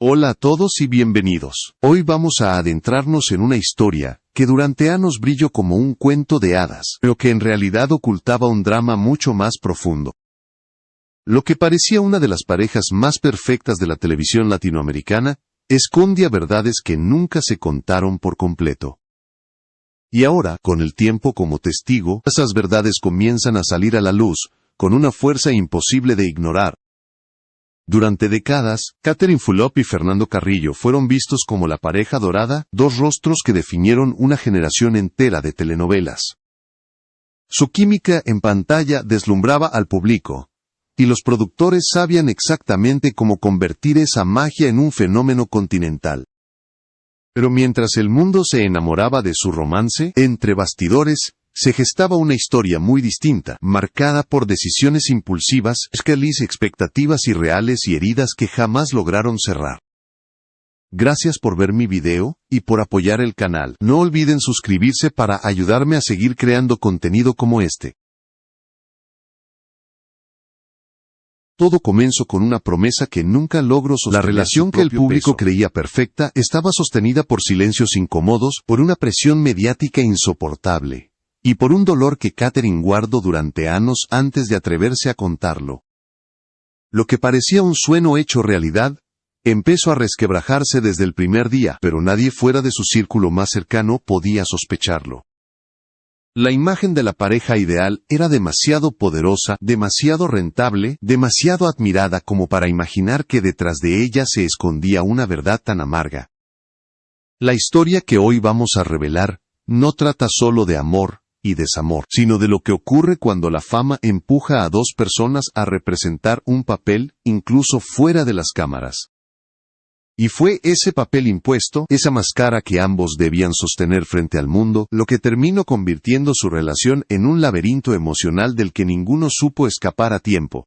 Hola a todos y bienvenidos. Hoy vamos a adentrarnos en una historia que durante años brilló como un cuento de hadas, pero que en realidad ocultaba un drama mucho más profundo. Lo que parecía una de las parejas más perfectas de la televisión latinoamericana, escondía verdades que nunca se contaron por completo. Y ahora, con el tiempo como testigo, esas verdades comienzan a salir a la luz, con una fuerza imposible de ignorar. Durante décadas, Catherine Fulop y Fernando Carrillo fueron vistos como la pareja dorada, dos rostros que definieron una generación entera de telenovelas. Su química en pantalla deslumbraba al público, y los productores sabían exactamente cómo convertir esa magia en un fenómeno continental. Pero mientras el mundo se enamoraba de su romance, entre bastidores, se gestaba una historia muy distinta, marcada por decisiones impulsivas, expectativas irreales y heridas que jamás lograron cerrar. Gracias por ver mi video, y por apoyar el canal. No olviden suscribirse para ayudarme a seguir creando contenido como este. Todo comenzó con una promesa que nunca logró sostener. La relación que el público creía perfecta estaba sostenida por silencios incómodos, por una presión mediática insoportable. Y por un dolor que Catherine guardó durante años antes de atreverse a contarlo. Lo que parecía un sueño hecho realidad, empezó a resquebrajarse desde el primer día, pero nadie fuera de su círculo más cercano podía sospecharlo. La imagen de la pareja ideal era demasiado poderosa, demasiado rentable, demasiado admirada como para imaginar que detrás de ella se escondía una verdad tan amarga. La historia que hoy vamos a revelar, no trata solo de amor y desamor, sino de lo que ocurre cuando la fama empuja a dos personas a representar un papel, incluso fuera de las cámaras. Y fue ese papel impuesto, esa máscara que ambos debían sostener frente al mundo, lo que terminó convirtiendo su relación en un laberinto emocional del que ninguno supo escapar a tiempo.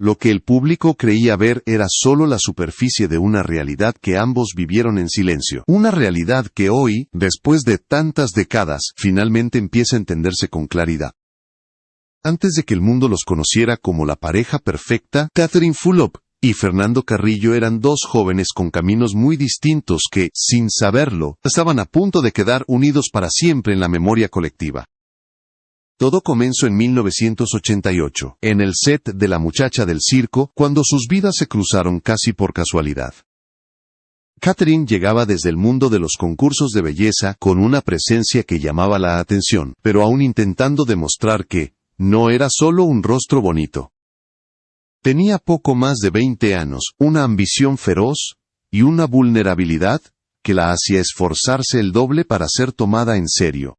Lo que el público creía ver era solo la superficie de una realidad que ambos vivieron en silencio. Una realidad que hoy, después de tantas décadas, finalmente empieza a entenderse con claridad. Antes de que el mundo los conociera como la pareja perfecta, Catherine Fulop y Fernando Carrillo eran dos jóvenes con caminos muy distintos que, sin saberlo, estaban a punto de quedar unidos para siempre en la memoria colectiva. Todo comenzó en 1988, en el set de La muchacha del circo, cuando sus vidas se cruzaron casi por casualidad. Catherine llegaba desde el mundo de los concursos de belleza con una presencia que llamaba la atención, pero aún intentando demostrar que no era solo un rostro bonito. Tenía poco más de 20 años, una ambición feroz y una vulnerabilidad que la hacía esforzarse el doble para ser tomada en serio.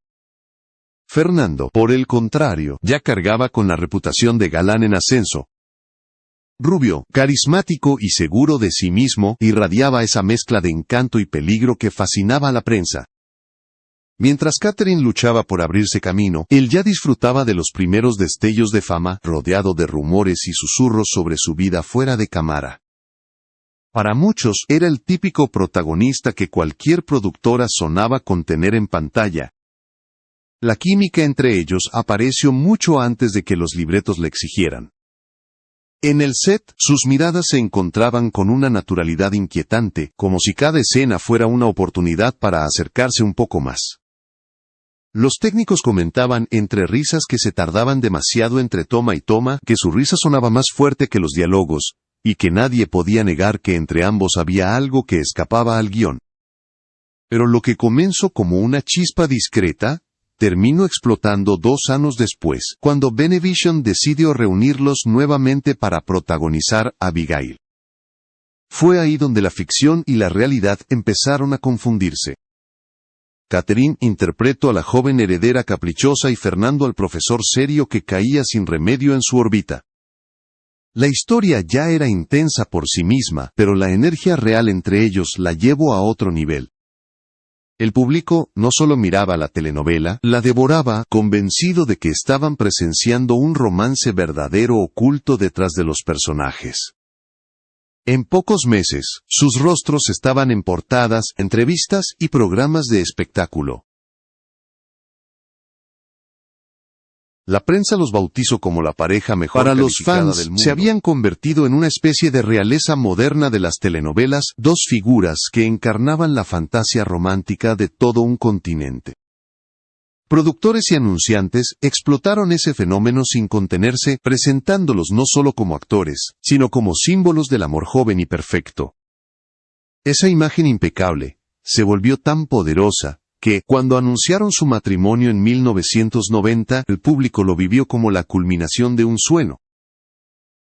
Fernando, por el contrario, ya cargaba con la reputación de galán en ascenso. Rubio, carismático y seguro de sí mismo, irradiaba esa mezcla de encanto y peligro que fascinaba a la prensa. Mientras Catherine luchaba por abrirse camino, él ya disfrutaba de los primeros destellos de fama, rodeado de rumores y susurros sobre su vida fuera de cámara. Para muchos, era el típico protagonista que cualquier productora sonaba con tener en pantalla. La química entre ellos apareció mucho antes de que los libretos le exigieran. En el set, sus miradas se encontraban con una naturalidad inquietante, como si cada escena fuera una oportunidad para acercarse un poco más. Los técnicos comentaban entre risas que se tardaban demasiado entre toma y toma, que su risa sonaba más fuerte que los diálogos, y que nadie podía negar que entre ambos había algo que escapaba al guión. Pero lo que comenzó como una chispa discreta, terminó explotando 2 años después, cuando Venevisión decidió reunirlos nuevamente para protagonizar Abigail. Fue ahí donde la ficción y la realidad empezaron a confundirse. Catherine interpretó a la joven heredera caprichosa y Fernando al profesor serio que caía sin remedio en su órbita. La historia ya era intensa por sí misma, pero la energía real entre ellos la llevó a otro nivel. El público no solo miraba la telenovela, la devoraba, convencido de que estaban presenciando un romance verdadero oculto detrás de los personajes. En pocos meses, sus rostros estaban en portadas, entrevistas y programas de espectáculo. La prensa los bautizó como la pareja mejor calificada del mundo. Se habían convertido en una especie de realeza moderna de las telenovelas, dos figuras que encarnaban la fantasía romántica de todo un continente. Productores y anunciantes explotaron ese fenómeno sin contenerse, presentándolos no solo como actores, sino como símbolos del amor joven y perfecto. Esa imagen impecable se volvió tan poderosa que, cuando anunciaron su matrimonio en 1990, el público lo vivió como la culminación de un sueño.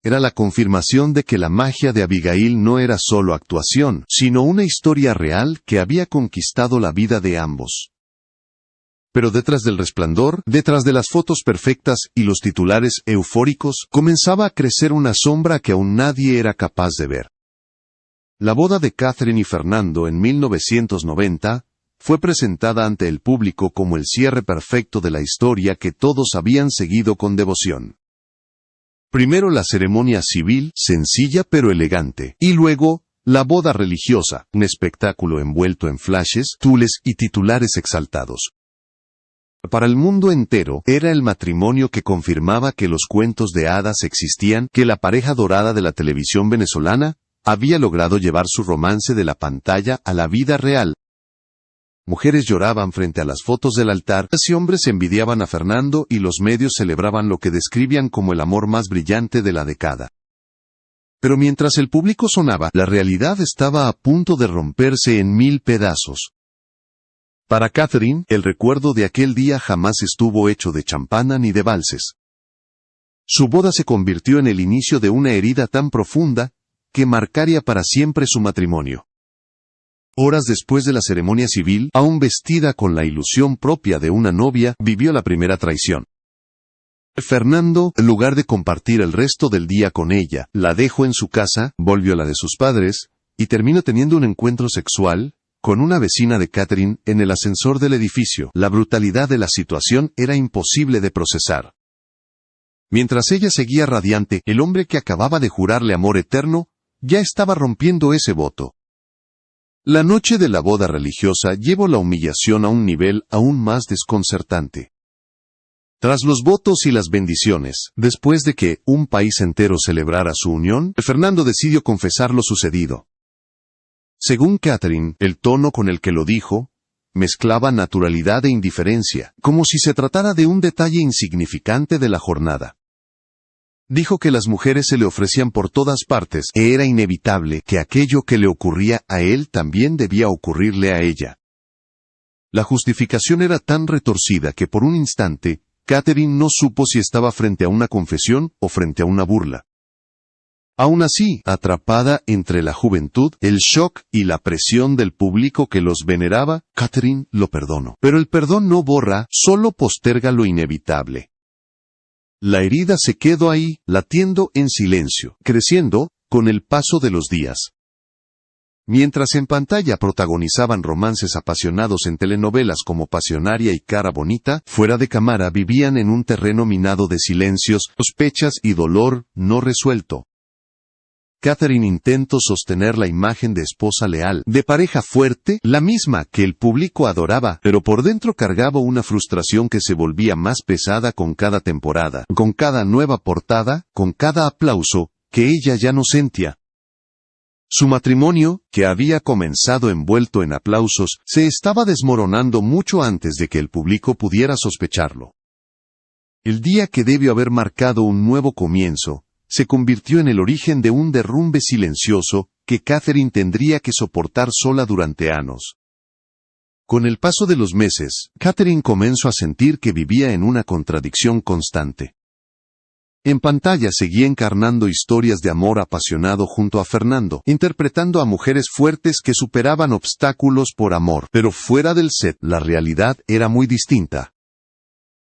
Era la confirmación de que la magia de Abigail no era solo actuación, sino una historia real que había conquistado la vida de ambos. Pero detrás del resplandor, detrás de las fotos perfectas y los titulares eufóricos, comenzaba a crecer una sombra que aún nadie era capaz de ver. La boda de Catherine y Fernando en 1990 fue presentada ante el público como el cierre perfecto de la historia que todos habían seguido con devoción. Primero la ceremonia civil, sencilla pero elegante, y luego la boda religiosa, un espectáculo envuelto en flashes, tules y titulares exaltados. Para el mundo entero, era el matrimonio que confirmaba que los cuentos de hadas existían, que la pareja dorada de la televisión venezolana había logrado llevar su romance de la pantalla a la vida real. Mujeres lloraban frente a las fotos del altar, y hombres envidiaban a Fernando y los medios celebraban lo que describían como el amor más brillante de la década. Pero mientras el público sonaba, la realidad estaba a punto de romperse en 1000 pedazos. Para Catherine, el recuerdo de aquel día jamás estuvo hecho de champana ni de valses. Su boda se convirtió en el inicio de una herida tan profunda que marcaría para siempre su matrimonio. Horas después de la ceremonia civil, aún vestida con la ilusión propia de una novia, vivió la primera traición. Fernando, en lugar de compartir el resto del día con ella, la dejó en su casa, volvió a la de sus padres, y terminó teniendo un encuentro sexual con una vecina de Catherine en el ascensor del edificio. La brutalidad de la situación era imposible de procesar. Mientras ella seguía radiante, el hombre que acababa de jurarle amor eterno, ya estaba rompiendo ese voto. La noche de la boda religiosa llevó la humillación a un nivel aún más desconcertante. Tras los votos y las bendiciones, después de que un país entero celebrara su unión, Fernando decidió confesar lo sucedido. Según Catherine, el tono con el que lo dijo mezclaba naturalidad e indiferencia, como si se tratara de un detalle insignificante de la jornada. Dijo que las mujeres se le ofrecían por todas partes e era inevitable que aquello que le ocurría a él también debía ocurrirle a ella. La justificación era tan retorcida que por un instante, Catherine no supo si estaba frente a una confesión o frente a una burla. Aún así, atrapada entre la juventud, el shock y la presión del público que los veneraba, Catherine lo perdonó. Pero el perdón no borra, solo posterga lo inevitable. La herida se quedó ahí, latiendo en silencio, creciendo con el paso de los días. Mientras en pantalla protagonizaban romances apasionados en telenovelas como Pasionaria y Cara Bonita, fuera de cámara vivían en un terreno minado de silencios, sospechas y dolor no resuelto. Catherine intentó sostener la imagen de esposa leal, de pareja fuerte, la misma que el público adoraba, pero por dentro cargaba una frustración que se volvía más pesada con cada temporada, con cada nueva portada, con cada aplauso, que ella ya no sentía. Su matrimonio, que había comenzado envuelto en aplausos, se estaba desmoronando mucho antes de que el público pudiera sospecharlo. El día que debió haber marcado un nuevo comienzo, se convirtió en el origen de un derrumbe silencioso que Catherine tendría que soportar sola durante años. Con el paso de los meses, Catherine comenzó a sentir que vivía en una contradicción constante. En pantalla seguía encarnando historias de amor apasionado junto a Fernando, interpretando a mujeres fuertes que superaban obstáculos por amor, pero fuera del set, la realidad era muy distinta.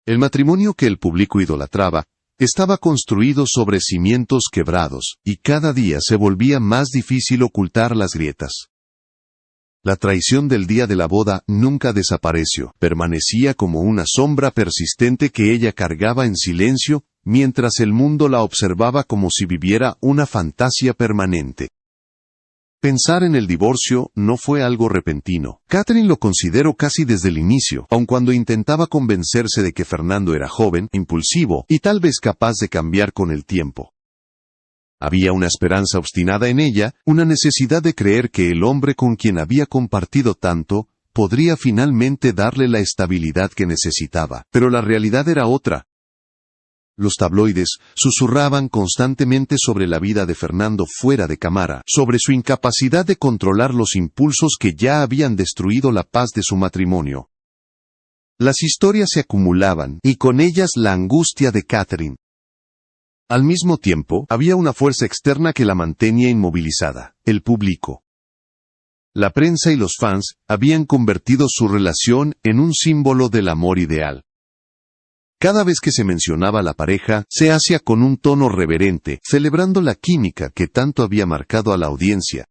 El matrimonio que el público idolatraba estaba construido sobre cimientos quebrados, y cada día se volvía más difícil ocultar las grietas. La traición del día de la boda nunca desapareció, permanecía como una sombra persistente que ella cargaba en silencio, mientras el mundo la observaba como si viviera una fantasía permanente. Pensar en el divorcio no fue algo repentino. Catherine lo consideró casi desde el inicio, aun cuando intentaba convencerse de que Fernando era joven, impulsivo y tal vez capaz de cambiar con el tiempo. Había una esperanza obstinada en ella, una necesidad de creer que el hombre con quien había compartido tanto podría finalmente darle la estabilidad que necesitaba. Pero la realidad era otra. Los tabloides susurraban constantemente sobre la vida de Fernando fuera de cámara, sobre su incapacidad de controlar los impulsos que ya habían destruido la paz de su matrimonio. Las historias se acumulaban, y con ellas la angustia de Catherine. Al mismo tiempo, había una fuerza externa que la mantenía inmovilizada: el público. La prensa y los fans habían convertido su relación en un símbolo del amor ideal. Cada vez que se mencionaba la pareja, se hacía con un tono reverente, celebrando la química que tanto había marcado a la audiencia.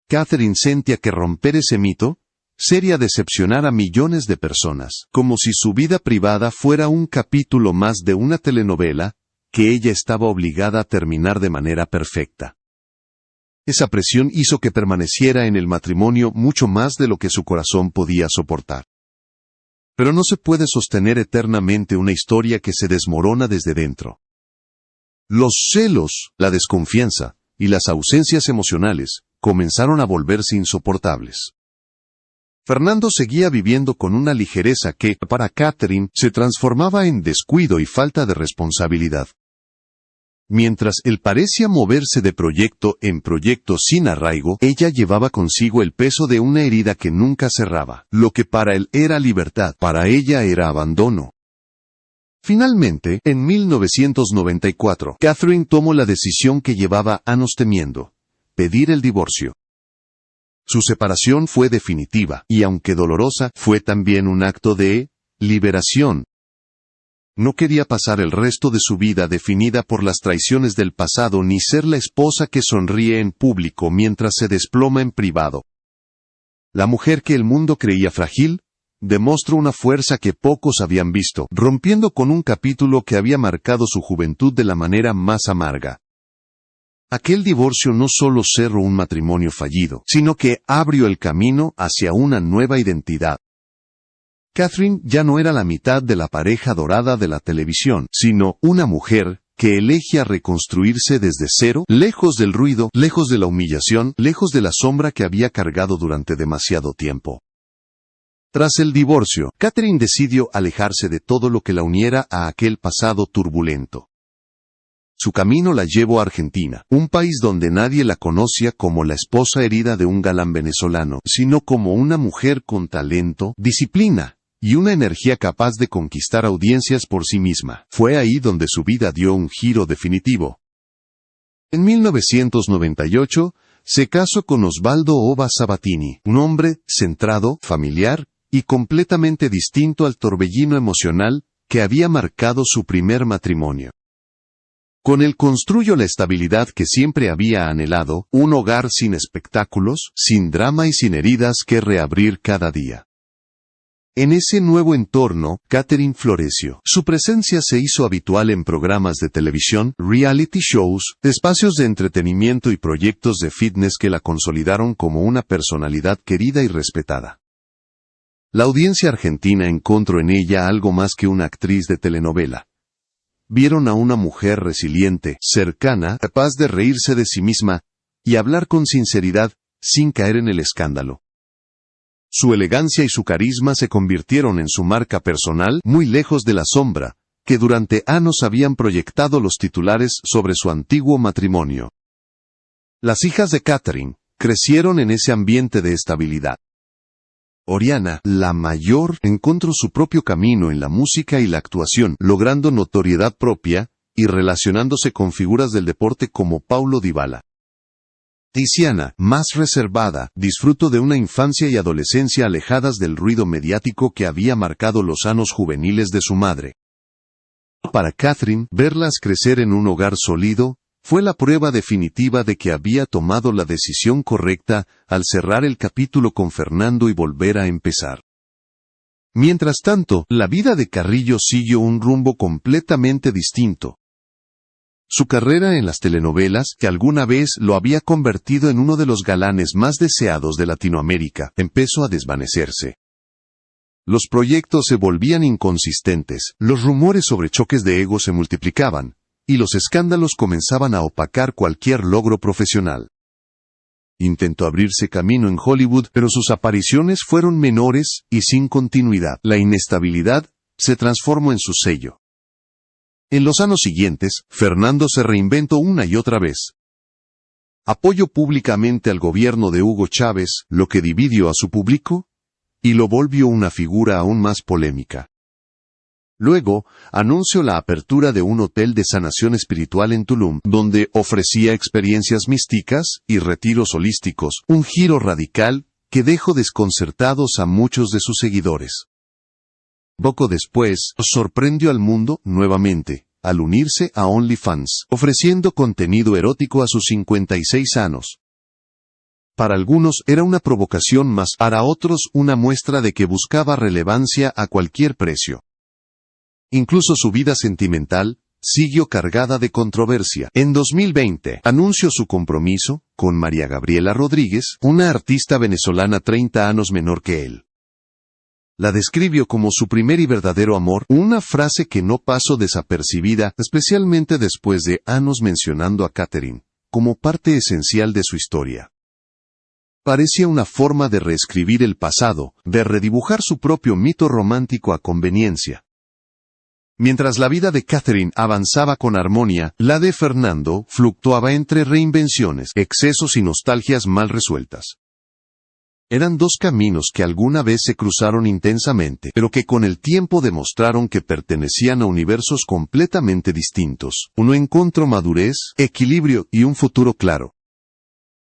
Catherine sentía que romper ese mito sería decepcionar a millones de personas, como si su vida privada fuera un capítulo más de una telenovela que ella estaba obligada a terminar de manera perfecta. Esa presión hizo que permaneciera en el matrimonio mucho más de lo que su corazón podía soportar. Pero no se puede sostener eternamente una historia que se desmorona desde dentro. Los celos, la desconfianza y las ausencias emocionales comenzaron a volverse insoportables. Fernando seguía viviendo con una ligereza que, para Catherine, se transformaba en descuido y falta de responsabilidad. Mientras él parecía moverse de proyecto en proyecto sin arraigo, ella llevaba consigo el peso de una herida que nunca cerraba. Lo que para él era libertad, para ella era abandono. Finalmente, en 1994, Catherine tomó la decisión que llevaba años temiendo: pedir el divorcio. Su separación fue definitiva, y aunque dolorosa, fue también un acto de liberación. No quería pasar el resto de su vida definida por las traiciones del pasado, ni ser la esposa que sonríe en público mientras se desploma en privado. La mujer que el mundo creía frágil, demostró una fuerza que pocos habían visto, rompiendo con un capítulo que había marcado su juventud de la manera más amarga. Aquel divorcio no solo cerró un matrimonio fallido, sino que abrió el camino hacia una nueva identidad. Catherine ya no era la mitad de la pareja dorada de la televisión, sino una mujer que elegía reconstruirse desde cero, lejos del ruido, lejos de la humillación, lejos de la sombra que había cargado durante demasiado tiempo. Tras el divorcio, Catherine decidió alejarse de todo lo que la uniera a aquel pasado turbulento. Su camino la llevó a Argentina, un país donde nadie la conocía como la esposa herida de un galán venezolano, sino como una mujer con talento, disciplina y una energía capaz de conquistar audiencias por sí misma. Fue ahí donde su vida dio un giro definitivo. En 1998, se casó con Osvaldo Ova Sabatini, un hombre centrado, familiar y completamente distinto al torbellino emocional que había marcado su primer matrimonio. Con él construyó la estabilidad que siempre había anhelado, un hogar sin espectáculos, sin drama y sin heridas que reabrir cada día. En ese nuevo entorno, Catherine floreció. Su presencia se hizo habitual en programas de televisión, reality shows, espacios de entretenimiento y proyectos de fitness que la consolidaron como una personalidad querida y respetada. La audiencia argentina encontró en ella algo más que una actriz de telenovela. Vieron a una mujer resiliente, cercana, capaz de reírse de sí misma y hablar con sinceridad, sin caer en el escándalo. Su elegancia y su carisma se convirtieron en su marca personal, muy lejos de la sombra que durante años habían proyectado los titulares sobre su antiguo matrimonio. Las hijas de Catherine crecieron en ese ambiente de estabilidad. Oriana, la mayor, encontró su propio camino en la música y la actuación, logrando notoriedad propia y relacionándose con figuras del deporte como Paulo Dybala. Tiziana, más reservada, disfrutó de una infancia y adolescencia alejadas del ruido mediático que había marcado los años juveniles de su madre. Para Catherine, verlas crecer en un hogar sólido fue la prueba definitiva de que había tomado la decisión correcta al cerrar el capítulo con Fernando y volver a empezar. Mientras tanto, la vida de Carrillo siguió un rumbo completamente distinto. Su carrera en las telenovelas, que alguna vez lo había convertido en uno de los galanes más deseados de Latinoamérica, empezó a desvanecerse. Los proyectos se volvían inconsistentes, los rumores sobre choques de ego se multiplicaban, y los escándalos comenzaban a opacar cualquier logro profesional. Intentó abrirse camino en Hollywood, pero sus apariciones fueron menores y sin continuidad. La inestabilidad se transformó en su sello. En los años siguientes, Fernando se reinventó una y otra vez. Apoyó públicamente al gobierno de Hugo Chávez, lo que dividió a su público y lo volvió una figura aún más polémica. Luego, anunció la apertura de un hotel de sanación espiritual en Tulum, donde ofrecía experiencias místicas y retiros holísticos, un giro radical que dejó desconcertados a muchos de sus seguidores. Poco después, sorprendió al mundo nuevamente, al unirse a OnlyFans, ofreciendo contenido erótico a sus 56 años. Para algunos era una provocación más, para otros una muestra de que buscaba relevancia a cualquier precio. Incluso su vida sentimental siguió cargada de controversia. En 2020, anunció su compromiso con María Gabriela Rodríguez, una artista venezolana 30 años menor que él. La describió como su primer y verdadero amor, una frase que no pasó desapercibida, especialmente después de años mencionando a Katherine como parte esencial de su historia. Parecía una forma de reescribir el pasado, de redibujar su propio mito romántico a conveniencia. Mientras la vida de Katherine avanzaba con armonía, la de Fernando fluctuaba entre reinvenciones, excesos y nostalgias mal resueltas. Eran dos caminos que alguna vez se cruzaron intensamente, pero que con el tiempo demostraron que pertenecían a universos completamente distintos. Uno encontró madurez, equilibrio y un futuro claro.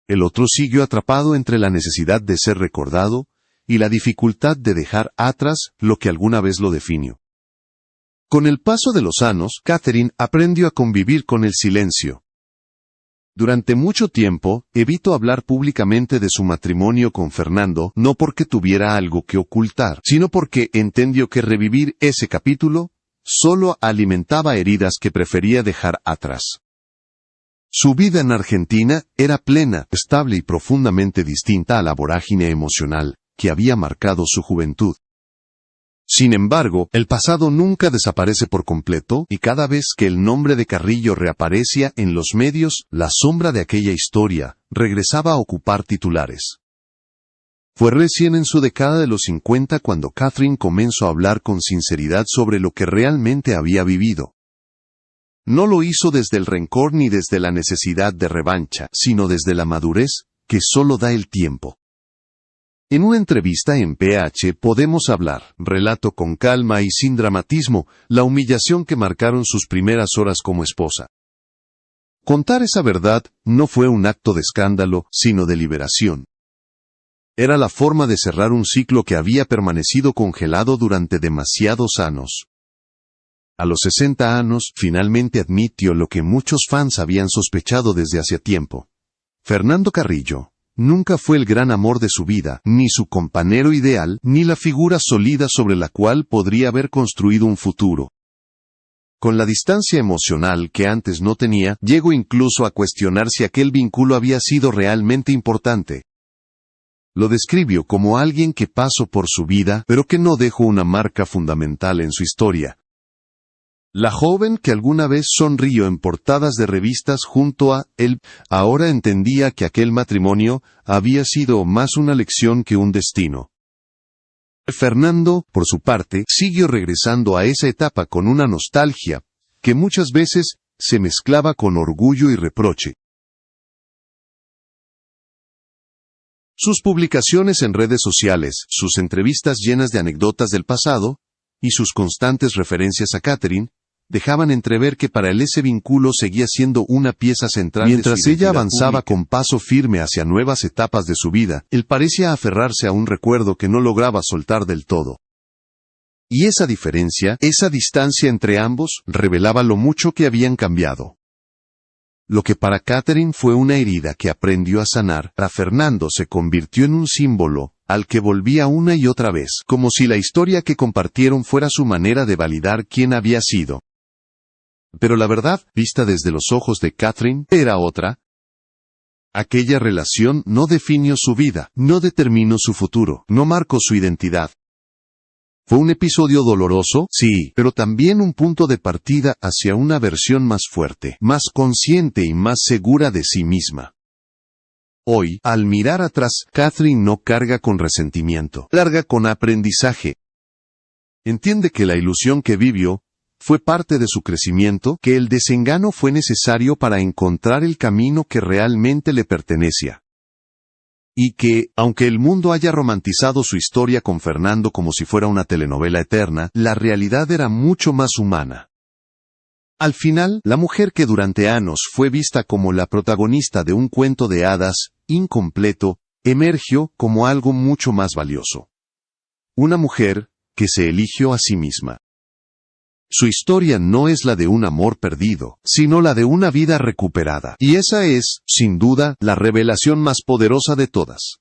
El otro siguió atrapado entre la necesidad de ser recordado y la dificultad de dejar atrás lo que alguna vez lo definió. Con el paso de los años, Katherine aprendió a convivir con el silencio. Durante mucho tiempo, evitó hablar públicamente de su matrimonio con Fernando, no porque tuviera algo que ocultar, sino porque entendió que revivir ese capítulo solo alimentaba heridas que prefería dejar atrás. Su vida en Argentina era plena, estable y profundamente distinta a la vorágine emocional que había marcado su juventud. Sin embargo, el pasado nunca desaparece por completo, y cada vez que el nombre de Carrillo reaparecía en los medios, la sombra de aquella historia regresaba a ocupar titulares. Fue recién en su década de los 50 cuando Katherine comenzó a hablar con sinceridad sobre lo que realmente había vivido. No lo hizo desde el rencor ni desde la necesidad de revancha, sino desde la madurez que solo da el tiempo. En una entrevista en PH Podemos Hablar, relató con calma y sin dramatismo la humillación que marcaron sus primeras horas como esposa. Contar esa verdad no fue un acto de escándalo, sino de liberación. Era la forma de cerrar un ciclo que había permanecido congelado durante demasiados años. A los 60 años, finalmente admitió lo que muchos fans habían sospechado desde hacía tiempo. Fernando Carrillo nunca fue el gran amor de su vida, ni su compañero ideal, ni la figura sólida sobre la cual podría haber construido un futuro. Con la distancia emocional que antes no tenía, llegó incluso a cuestionar si aquel vínculo había sido realmente importante. Lo describió como alguien que pasó por su vida, pero que no dejó una marca fundamental en su historia. La joven que alguna vez sonrió en portadas de revistas junto a él, ahora entendía que aquel matrimonio había sido más una lección que un destino. Fernando, por su parte, siguió regresando a esa etapa con una nostalgia que muchas veces se mezclaba con orgullo y reproche. Sus publicaciones en redes sociales, sus entrevistas llenas de anécdotas del pasado, y sus constantes referencias a Katherine, dejaban entrever que para él ese vínculo seguía siendo una pieza central. Mientras ella avanzaba con paso firme hacia nuevas etapas de su vida, él parecía aferrarse a un recuerdo que no lograba soltar del todo. Y esa diferencia, esa distancia entre ambos, revelaba lo mucho que habían cambiado. Lo que para Katherine fue una herida que aprendió a sanar, para Fernando se convirtió en un símbolo al que volvía una y otra vez, como si la historia que compartieron fuera su manera de validar quién había sido. Pero la verdad, vista desde los ojos de Catherine, era otra. Aquella relación no definió su vida, no determinó su futuro, no marcó su identidad. Fue un episodio doloroso, sí, pero también un punto de partida hacia una versión más fuerte, más consciente y más segura de sí misma. Hoy, al mirar atrás, Catherine no carga con resentimiento, carga con aprendizaje. Entiende que la ilusión que vivió fue parte de su crecimiento, que el desengaño fue necesario para encontrar el camino que realmente le pertenecía. Y que, aunque el mundo haya romantizado su historia con Fernando como si fuera una telenovela eterna, la realidad era mucho más humana. Al final, la mujer que durante años fue vista como la protagonista de un cuento de hadas, incompleto, emergió como algo mucho más valioso. Una mujer que se eligió a sí misma. Su historia no es la de un amor perdido, sino la de una vida recuperada. Y esa es, sin duda, la revelación más poderosa de todas.